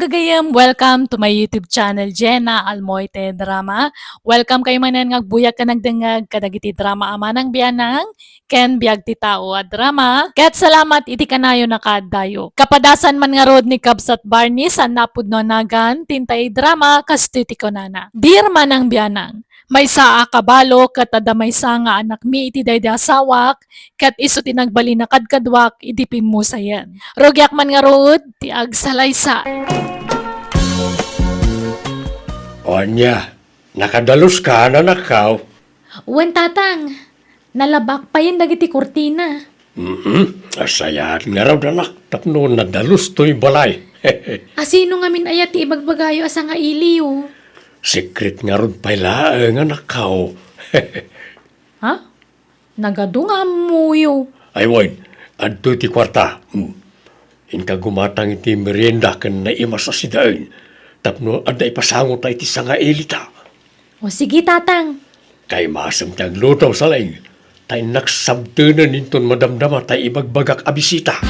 gagayam, welcome to my YouTube channel, JENA ALMOITE DRAMA. Welcome kayo manan ngagbuyak ka nagdengag kadagiti drama Manang Bianang, ken BIAG TI TAO a drama. Ket salamat iti kanayo nakadayo. Kapadasan man nga rod ni Kabsat Barney sa napudno nagan tintay drama kastiti ko nana. Dear Manang Bianang, may saa kabalo kat adamay sa nga anak mi iti dayda asawak kat iso tinagbali na kadkadwak iti pimusayan. Rogyak man nga rod ti agsalaysa. Onya, nakadalos ka na nakaw. Uwan tatang, nalabak pa yun dagiti kurtina. Asayahan nga raw danak, tapno nadalos to'y balay. Asino nga min ayat ti ibagbagayo asa nga iliw? Secret nga ron pala nga nakaw. Ha? Nagadunga mo yo. Ay, Wayne, adto ti kwarta. Inka gumatang iti merienda kan na imas sa sidaan. Tapno adda ipasango tayo iti sanga elita. O sige tatang. Kay masam tiyang lutaw sa laing. Tayo naksabtunan ninton madamdama tayo ibagbagak abisita.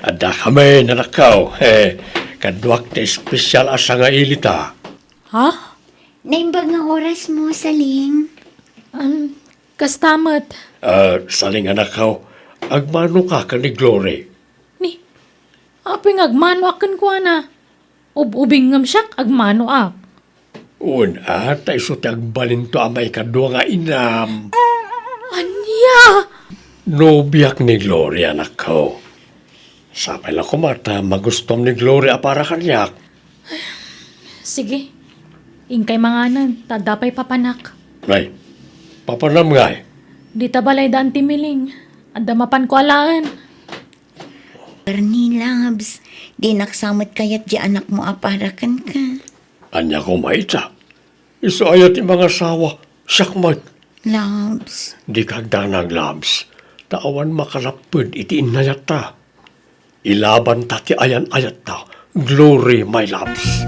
Adda kami na nakaw. Kadwak na espesyal asa nga elita. Ha? Naimbag nga oras mo, Saling. Kastamat. Saling anak ka, agmano ka ni Glory. Ni, aping agmano akan ko na. Ubing ngam siyak, agmano ak. Tayo so ti agbalin to amay kadwa nga inam. Anya! Nobiyak ni Glory anak ka. Sapay lang kumata, magustom ni Glory para kanyak. Sige. Ingkay manganan, tadapay papanak. Nay, papanam nga eh. Di tabalay daan timiling. Adamapan ko alaan. Barney Labs, di naksamot kayat di anak mo aparakan ka. Anya ko maita. Iso ayat yung mga sawa, sakmat. Labs, Di kagdanang labs. Taawan makalapod iti inayat ta. Ilaban ta ti ayan-ayat ta. Glory, my labs.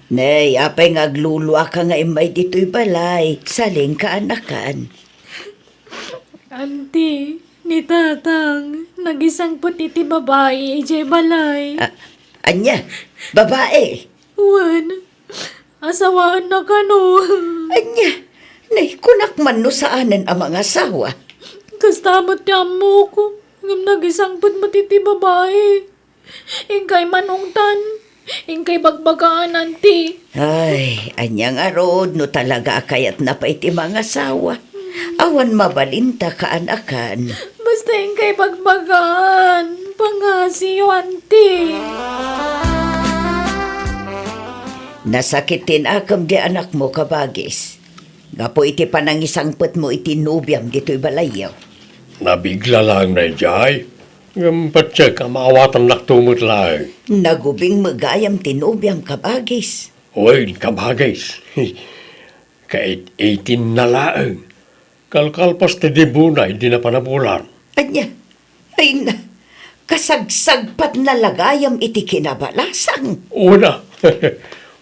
Nay, apay nga agluluwa ka nga imay dito'y balay. Saling ka anakan. Auntie, ni tatang, nagisang puti ti babae, ijay balay. Anya, babae. Wan, asawaan na ka no. Anya, nay, kunak man no saanan ang mga asawa. Kastamot ti amo ko, ngam nagisang put mati ti babae. Ingkay manungtan, ingkay bagbagaan, auntie. Ay, anyang arod no talaga kayat na pa iti mga asawa. Awan mabalinta ka anakan. Basta ingkay bagbagaan, pangasiyo, auntie. Nasakitin akam di anak mo kabagis. Gapo iti panangisangpet mo iti nubyam dito'y balayaw. Nabigla lang na jay. Ngampatsyak ang maawatan naktumot lang. Nagubing magayam tinubyam kabagis. Uy, kabagais. Kahit 18 na laang. Kalkalpas ti dibunay, di na panabulan. Anya, ay na, kasagsagpat na lagayam iti kinabalasang. Una,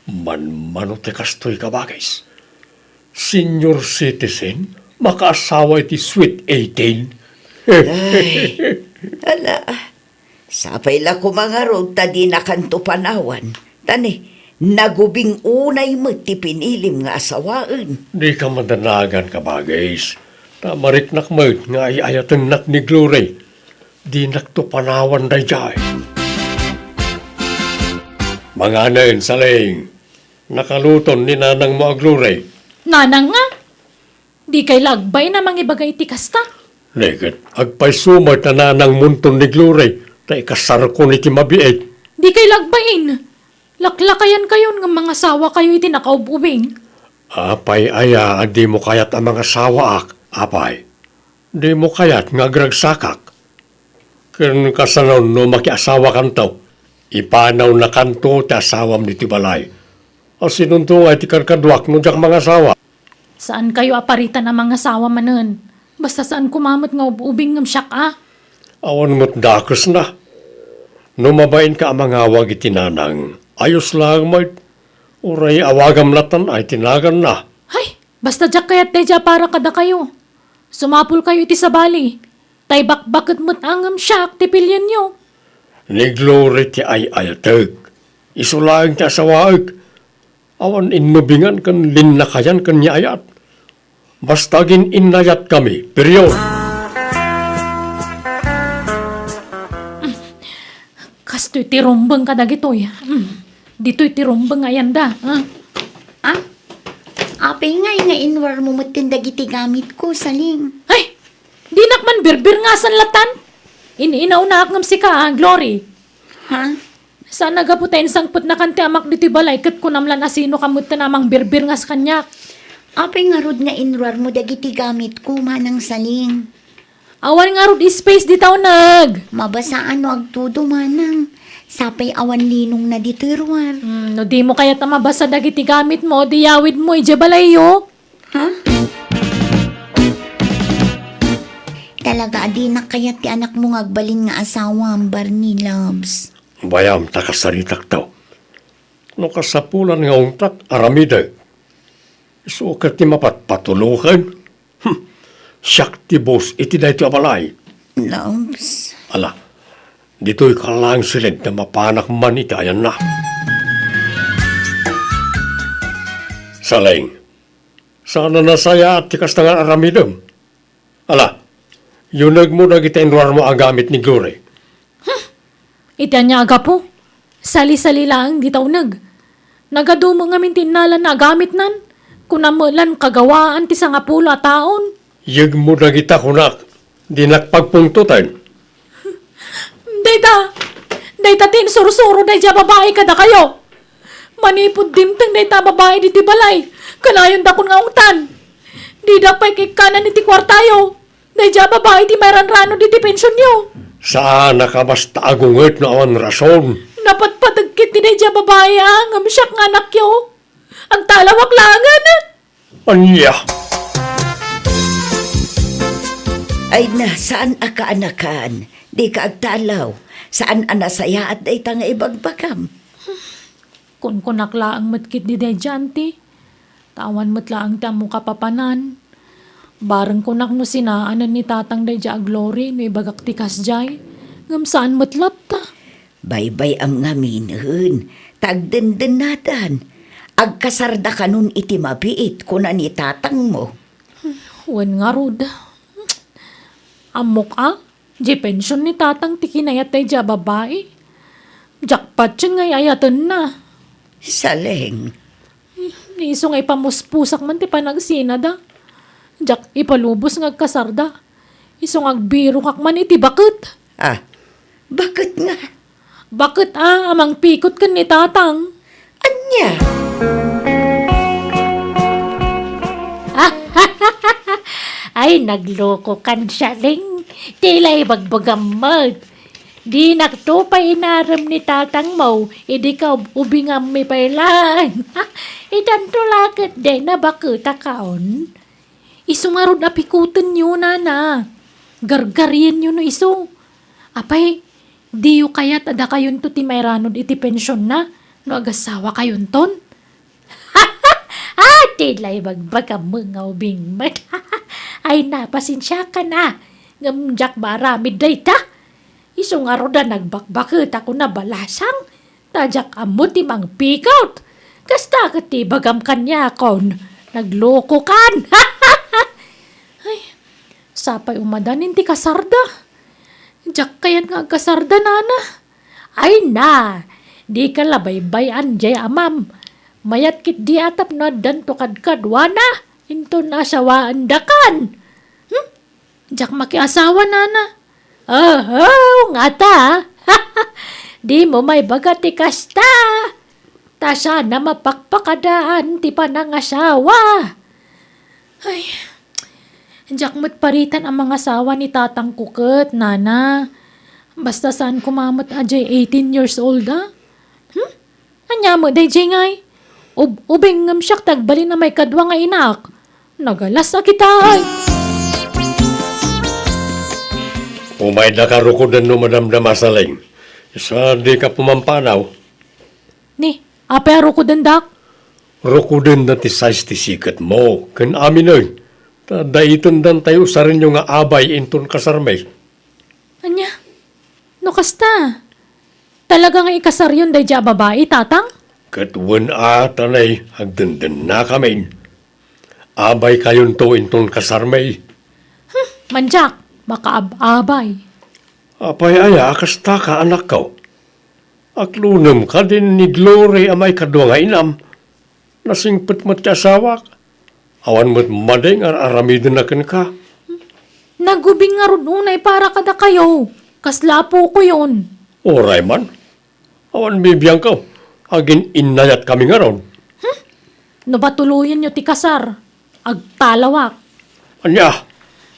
manmano te kastoy kabagais. Senior citizen, makaasawa iti sweet 18. Ay, ala, sapay la ko mga rod, tadi na kanto panawan. Tani, nagubing unay mo ti pinilim nga asawaan. Di ka madanagan kabagais. Tamarik nakmag nga ayatan nak ni Glory. Di naktupanawan na jay. Mga nain, saling. Nakaluton ni nanang mo Glory. Nanang nga, di kay lagbay na mangibagay ti kasta. Legat, agpay sumat na nanang munton ni Glory. Tay kasar ko ni Timabiit. Di kay lagbain. Laklakayan kayon ng mga sawa kayo iti nakaububing. Apay aya, di mo kayat ang mga sawaak. Apay, di mo kayat nga gragsakak. Kung kasanon no makiasawa kanto, ipanaw na kanto ti asawam ni Tibalay. O sinunto ay ti karkadwak no jak mga sawa. Saan kayo aparitan ang mga sawa manen? Basta saan kumamot nga ubing ng siyak Awan mo't dakos na. No mabain ka ang mga awag itinanang, ayos lang mo. Uray awagam latan ay tinagan na. Hay, basta jak kayat deja para kada kayo. Sumapul kayo iti sa bali. Tay bakbakit mo't angam siyak ti pilyan nyo. Ni Glory ti ay ayatag. Isulaang ti asawaag. Awan inubingan kan linnakayan kan ni ayat. Bastagin inayat kami, period. Kasto'y tirumbang ka dagitoy. Dito'y tirumbang ayan da. Ah? Apay nga inwar mo matindagiti gamit ko, saling. Ay! Di nakman birbir nga san latan. Iniinaw na akngam si ka, Glory. Ha? Saan nagaputain sangput na kanti amak diti balay kat kunamlan asino kamut na namang birbir nga sa kanyak. Apay nga rod nga inwar mo dagiti gamit ko, manang saling. Awan nga rod space di tao nag. Mabasaan no agtudo, manang. Sapay awan linong na ditirwar. No di mo kaya mabasa dagiti gamit mo, di yawid mo ija balay yo. Ha? Talaga, adi na kaya ti anak mo ngagbalin nga asawa ang Barney Loves. Bayam takasaritak daw. No kasapulan nga untak, aramida. Isukat ti mapatpatulukan. Siyak ti boss, iti da iti abalay. Loves? Ala, dito'y kalang silid na mapanak man iti ayan na. Saling, sana nasaya at tikas na nga aramidam. Ala, yunag mo na gitainwar mo ang gamit ni Glory. Iti niya aga po. Sali-sali lang di tao nag. Nagadumo nga mintinala na gamit nan. Kunamulan kagawaan ti nga pulo a taon. Yag mo na kita kunak, di nakpagpungtutan. Dayta tin suro-suro day dya babae kada kayo. Manipod dimteng dayta babae di balay. Kanayon da kun nga ungtan. Di dapay kay kanan iti kwartayo. Day dya babae di maranrano di pensyon nyo. Saan nakabasta agunget na awan rason? Napatpatagkit ti day dya babae ang siyak nga anak yo. Ang talawak langan. Anya, Ay na, saan akaanakan? Di ka agtalaw. Saan anasaya at day nga ibagbagam? Kun kunakla ang matkit di day janti. Tawan matla ang tamo kapapanan. Bareng kunak no sinaanan ni tatang day dya Glory no ibagak tikas jay. Ngam saan matlap ta? Baybay am ngaminhun. Tagdendennatan. Agkasarda ka nun iti mabiit kuna ni tatang mo. Wen nga rod. Amok di pensyon ni tatang tikinayat day dya babae. Jackpot yun ngay ayatan na. Saleng. Niso ngay pamuspusak man ti panagsina da. Jak ipalubos ng agkasarda. Iso ng agbiro kak man iti bakit. Bakit nga? Bakit amang pikot kan ni tatang? Anya? Ay, nagloko kan siya ring. Tila'y bagbagamad. Di naktupay inaram ni tatang mo, idi ka ubingam mi pailan. Idan tulakit din na bakita kaon. Iso nga ron apikutan nyo, nana. Gargaryen nyo no iso. Apay, di yu kayat ada kayon to ti mayranod iti pensyon na. No agasawa kayon ton. Tila'y bagbagam mga ubing mat. Ay napasinsya ka na. Ngamjak maramid day ta. Iso nga ron na nagbakbakit ako na balasang. Tajak amo ti mang pikaut. Kasta ka ti bagam kanya kon. Nagloko kan. Ay, sapay umadanin ti kasarda. Jak kayat nga kasarda nana. Ay na, di ka labaybay anjay amam. Mayat kit di atap na dan tukad-kadwana. Into nasawaan dakan. Jak makiasawa nana. Nga ta. Di mo may bagat ti kasta. Ta sana mapakpakadaan ti panangasawa. Ay, jak mo't paritan ang mga asawa ni tatang kuket, nana. Basta saan kumamot ajay 18 years old, Anya mo, day ngay. Ubing ngam siyak tagbali na may kadwa nga inak. Nagalas a kita, ay. umay na karukudan no madamdama saling. Isa di ka pumampanaw, Ni, apero ko dandak. rukudan na ti size ti sikat mo. Kan amin ay, daiton dan tayo sa rin yung nga abay inton kasarmay. Anya? No kasta? Talaga nga ikasar yun day dya babae, tatang? Katuwan atanay, agdandan na kami. Abay kayon to intong kasarmay. Manjak, baka abay. Apay aya, kasta ka anak ko. Aklunam ka din ni Glory amay kadwa nga inam. Nasingpit mo't kasawak. Awan mo't madeng aramidin na ka. Nagubing nga ron unay para kada kayo. Kaslapo ko yun. Oray man. Awan bibiyang ko. Agin inayat kami nga ron. No ba tuluyan nyo ti kasar? Agtalawak. Anya,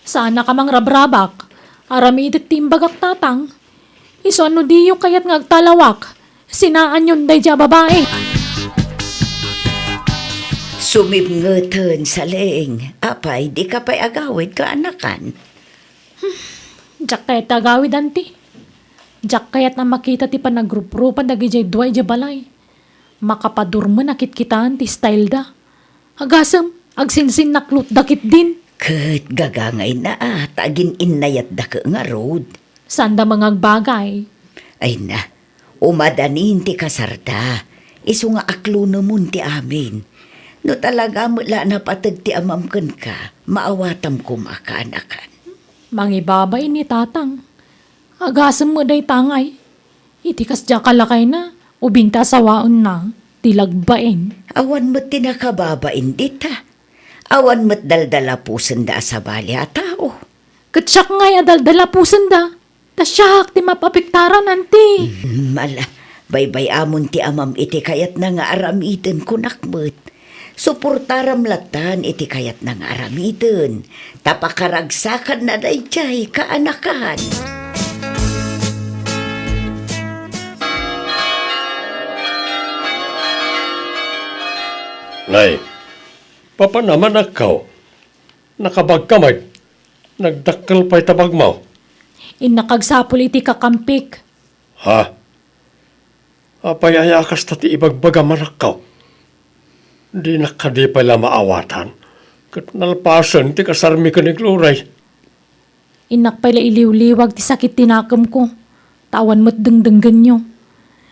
Sana ka mang rabrabak. Aramidit timbagak tatang. Iso ano diyo kayat nga agtalawak. Sinaan yun day dya babae. Sumimngutan sa leeng. Apay, di ka pa'y agawid ka anakan. Diyak kayat agawid anti. Diyak kayat na makita ti panagrup-rupan dagi jay duay jay balay. Makapadurma nakit kitaan ti style da. Agasam, agsinsin naklut dakit din. Kat gagangay na agin inayat da ka nga road. Sanda mga agbagay. Ay na, umadanin ti kasarda. Isu nga aklo namun ti amin. No talaga mula na patag ti amamkan ka, maawatam ko makaanakan. Mangibabay ni tatang. Agasam mo day tangay. Itikas dya kalakay na. Ubinta sawaon na. Tilagbain. Awan mo't tinakababain dita. Awan mo't daldala pusan da sa bali a tao. Katsyak ngay adaldala pusan da. Tasyak ti mapapiktaran anti. Mala, baybay amon ti amam iti kayat na nga aramiden kunakmet. Suportaram latan iti kayat na nga aramiden. Tapakaragsakan na dayjay kaanakan. Nay, papa naman akaw. Nakabagkamay. Nagdakkel pa'y tabag mo. Inakagsapol iti kakampik. Ha? Apay ayakas tati ibagbaga manakaw. Di nakadi pala maawatan. Kat nalpasan ti kasarmi ka ni Glory. Inak pala iliw-liwag ti sakit tinakam ko. Tawan mo't dengdenggan nyo.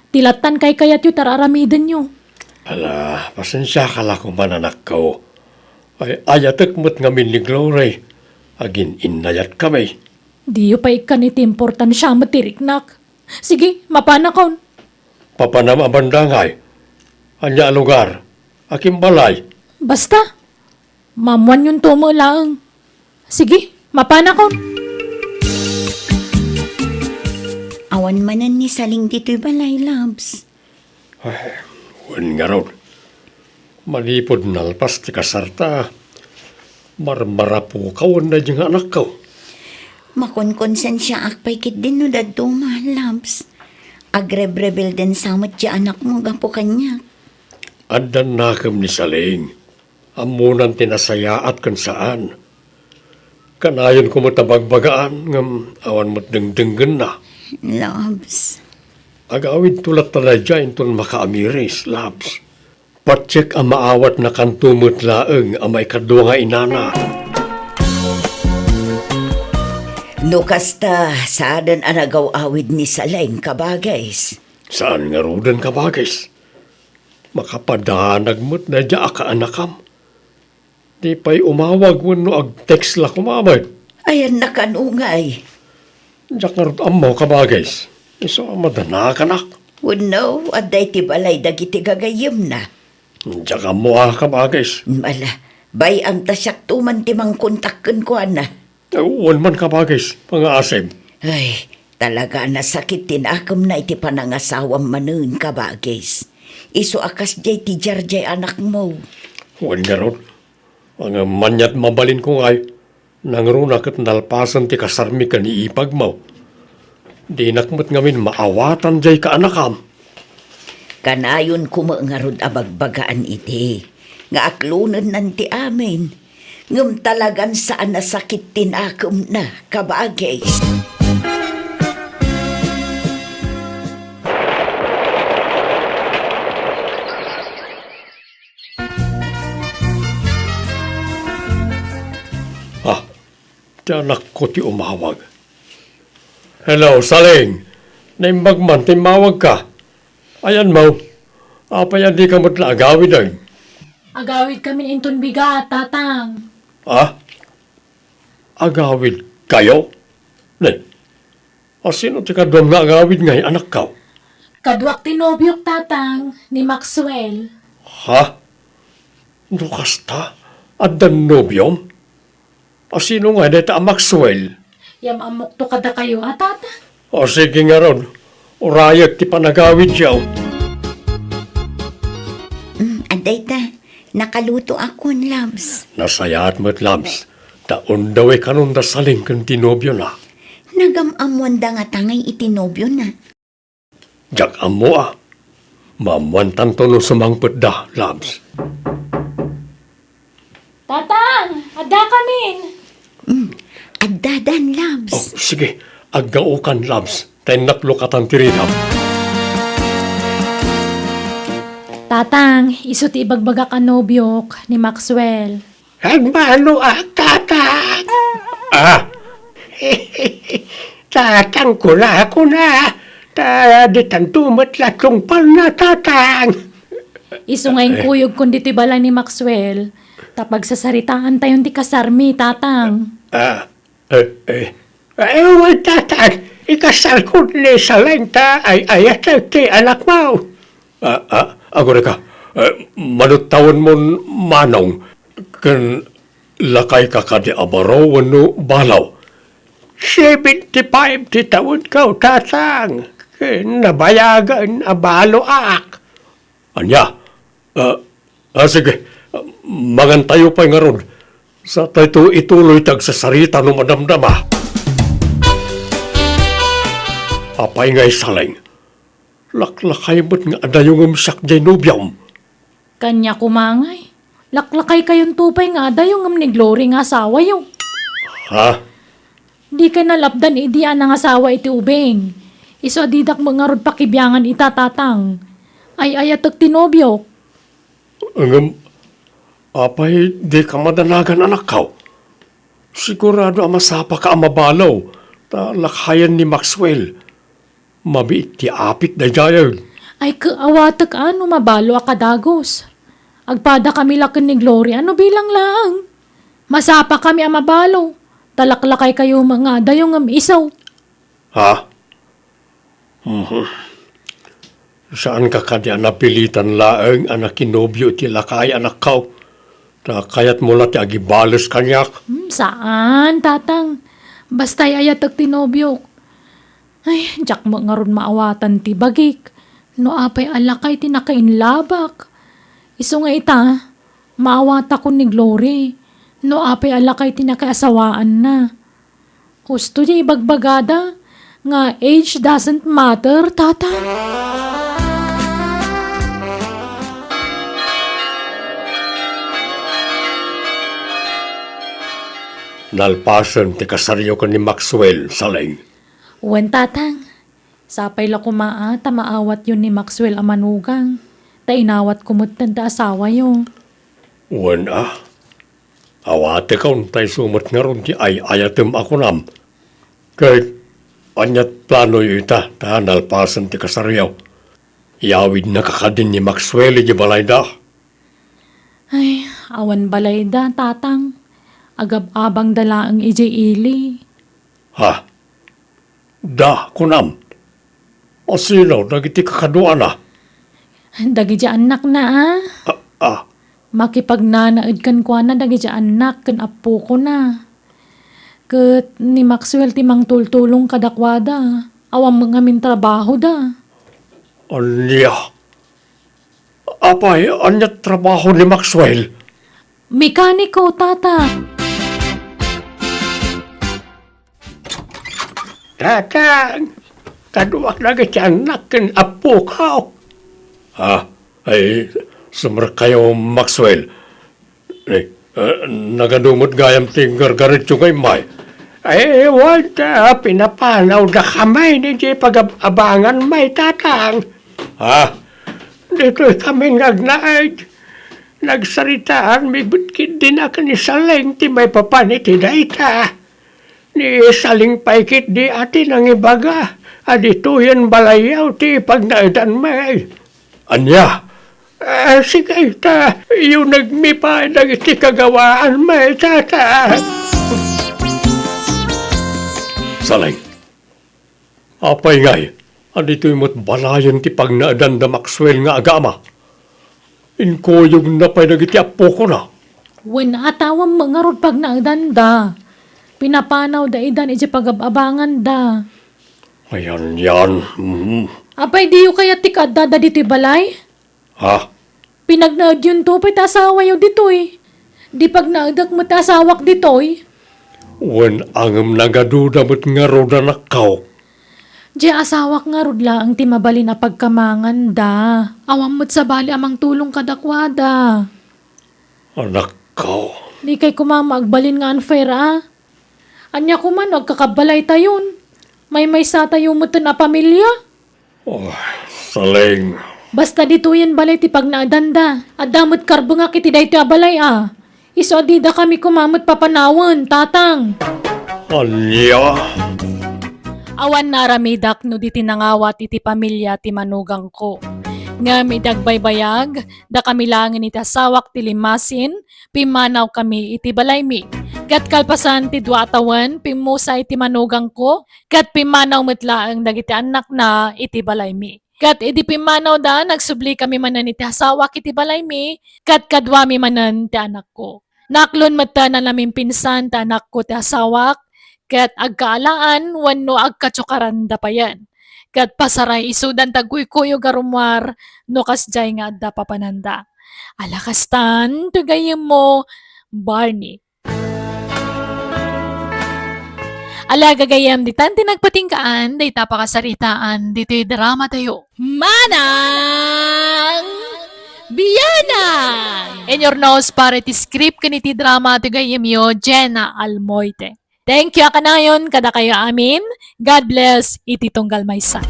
Tilatan kay kayat yu tararamidan nyo. Ala, pasensya ka lang kung mananak ko. Ay ayatek mo't ngamin ni Glory. Agin inayat kami. Di yu pa ikan iti importansya matiriknak. Sige, mapanakon. Papanam abandangay. Anya lugar. Aking balay. Basta, mamuan yung tumo lang. Sige, mapanakon. Awan manan ni saling dito'y balay, labs. Wan nga ron. Malipod nalpas ti kasarta. Marmara po kawan na diyang anak ko. Makonkonsen siya akpay kit din no dadto labs. Agrebrebel din samot siya anak mo gapo kanya. Adan nakam ni Saling. Amunan tinasaya at kung saan. Kanayon ko matabagbagaan ngam awan mo't dengdenggan na. Labs. Agawid tulat taladya inton makaamiris, labs. Patsik ang maawat na kantumot laeng amay kadwa nga inana. No kasta, saadan anagaw awid ni Salaing kabagays. Saan nga rudan ka bagis? Makapadanag mo't na dya ka anakam. Di pa'y umawag mo no ag-text la kumamay. Ayan nakanungay. Diyak nga rut mo ka bagis. Iso madana ka nak. Uno, aday ti balay dagiti gagayim na. Diyak mo ka bagis. Mala, bay ang tasyak tuman ti mang kontakken ko na. Uwan man ka bagis, mga asim. Ay, talaga nasakit tinakam na iti panangasawang manun kabagis. Iso akas jay ti jarjay anak mo. Uwan nga ron. Ang manyat mabalin ko ngay. Nangruna kat nalpasan ti kasarmi ka ni ipag mo. Di nakmat ngamin maawatan jay ka anakam. Kanayon kumangarod abagbagaan iti. Nga aklunan nanti amin. Ngam talagan saan nasakit tinakam na kabagis. Tiyanak ko ti umawag. Hello, Saling. Naimbagman, timawag ka. Ayan mo. Apay di ka matla agawid ay. Agawid kami inton bigat, tatang. Ha? Agawid kayo? Ne? Sino ti kadwam nga agawid ngay anak ka? Kadwak tinobyok, tatang, ni Maxwell. Ha? Nukasta? Adan nobyom? Sino nga dito ang Maxwell? Yam amok to kada kayo, tatang. Sige nga ron. Urayag ti panagawid siya. Aday ta, nakaluto ako, Labs. Nasayaat mo't Labs. Taon daw kanon da saling kan tinobyo na. Nagamamuan da nga tangay itinobyo na. Jak amo Mamuan tanto no sumangpet da, Labs. Tatang, ada kamin. Adadan, Labs. Sige. Aggaukan, Labs. Tenaklo katan tiridam. Tatang, iso ti ibagbaga ka nobyok ni Maxwell. Agmano tatang? Tatang ko na ako na. Di tantumat latong pal na tatang. Iso ngayon kuyog kundi ti bala ni Maxwell. Tapag sasaritaan tayon ti kasarmi, tatang. Ewan tatang, ikasal ko ni sa lenta ay ayat ti anak mo. Agore ka. Manutawan mo manong. Kan lakay ka ka di abaraw wano balaw. 75 ti taon ka tatang. Nabayagan abalo ak. Anya? Sige. Magantayo pa nga ron. Sa tayo ituloy tag sa sarita no madamdama. Apay nga'y saling. Laklakay mo't nga adayong umsak jay nubyam. Kanya kumangay. Laklakay kayon tupay nga ada yung ni Glory nga asawa yung. Ha? Di ka nalapdan idian ang asawa iti ubeng. Iso adidak mga rod pakibiyangan itatatang. Ay ayat tinobyo. Apay di ka madanagan anak ka. Sigurado masapa ka amabalaw. Lakayan ni Maxwell. Mabiit ti apit na jayan. Ay kaawatak ano mabalo akadagos. Agpada kami lakan ni Glory ano bilang lang. Masapa kami amabalo. Talaklakay kayo mga dayong isaw. Ha? Saan ka kanya napilitan laeng anak kinobyo ti lakay anak ka? Kayat mo lang ti agibalos kanyak. Saan, tatang? Basta'y ayat tinobyo. Ay, jak mo nga ron maawatan ti bagik. No apay alakay ti nakainlabak. Iso nga ita, maawata ko ni Glory. No apay alakay ti nakaasawaan na. Husto niya ibagbagada nga age doesn't matter, tatang. Nalpasan ti kasaryo ka ni Maxwell, saling. Wen tatang, sapay la kumaa, maawat yun ni Maxwell amanugang. Ta inawat kumutan ta asawa yung. Uwan awate ka untay sumat nga ron ti ayatem ako nam. Kay anyat plano yu ita, ta nalpasan ti kasaryo. Iawid na kakadin ni Maxwell iti balayda. Ay, awan balay da, tatang. Agab-abang dala ang ije ili. Ha? Da, kunam. O sino, nagiti kakaduan na. Dagi ja anak na Makipagnanaad kan kwa na dagi ja anak kan apo ko na. Kat ni Maxwell timang tultulong kadakwada. Awang mga min trabaho da. Anya. Apay, anyat trabaho ni Maxwell. Mekaniko, tata. Tatang, kaduak na ti anak kan apo ka. Ha? Ay, sumar kayo, Maxwell. Nagadumot gayam ting gargarit yung kay May. Ay, wala, pinapanaw na kamay ni di pag-abangan may tatang. Ha? Dito'y kami nagnaid. Nagsaritaan, may butkid din ako ni Saleng, ti may papaniti na ita. Ni saling paikit di ati nang ibaga. Adito yan balayaw ti pagnaidan may. Anya, Sige ta, yung nagmipa ng iti kagawaan may tata. Salay. Apay ngay, adito'y mo't balayan ti pagnaadan da Maxwell nga agama. Inkoyog na pa'y nagiti apo ko na. When atawang mga rod pag naagdanda. Pinapanaw da idan iti pagababangan da. Ayan yan. Apay diyo kaya tikada da dito'y balay? Ha? Pinagnaad yun to, pa'y tasawa yun dito'y. Di pag naagdak mo tasawak dito'y. Wen angam nagaduda mo't nga roda nakaw. Di asawak nga rod lang ti mabali na pagkamangan da. Awam mo't sa bali amang tulong kadakwada. Anak ko. Di kay kumama agbalin nga unfair Anya kuman agkakabalay tayon. May sa tayo mo na pamilya. Oh, saling. Basta dito yan balay ti pag naadanda. At damot karbo nga kiti dahi ti abalay Iso adida kami kumamot papanawan, tatang. Anya. Awan naramidak no di tinangawat iti pamilya ti manugang ko. Nga may dagbaybayag, da kami langin iti asawak ti limasin, pimanaw kami iti balay mi. Kat kalpasan ti duatawan, pimusay iti manugang ko, kat pimanaw metlaang dagiti anak na iti balay mi. Kat iti pimanaw da, nagsubli kami manan iti asawak iti balay mi, kat kadwami manan ti anak ko. Naklon mata na namin pinsan ti anak ko ti asawak, kat agkaalaan wano agkatsukaran da pa yan. Kat pasaray isudan tagkuy-kuyo garumwar no kasjay nga adda papananda. Alakastan, tugayem mo, Barney. Alagagayam di tanti nagpatingkaan, day tapakasaritaan, dito'y drama tayo. Manang Bianang! In your nose, para ti script kaniti drama, tugayem yo, JENA ALMOITE. Thank you kanayon kada kayo amin. God bless iti tunggal maysa.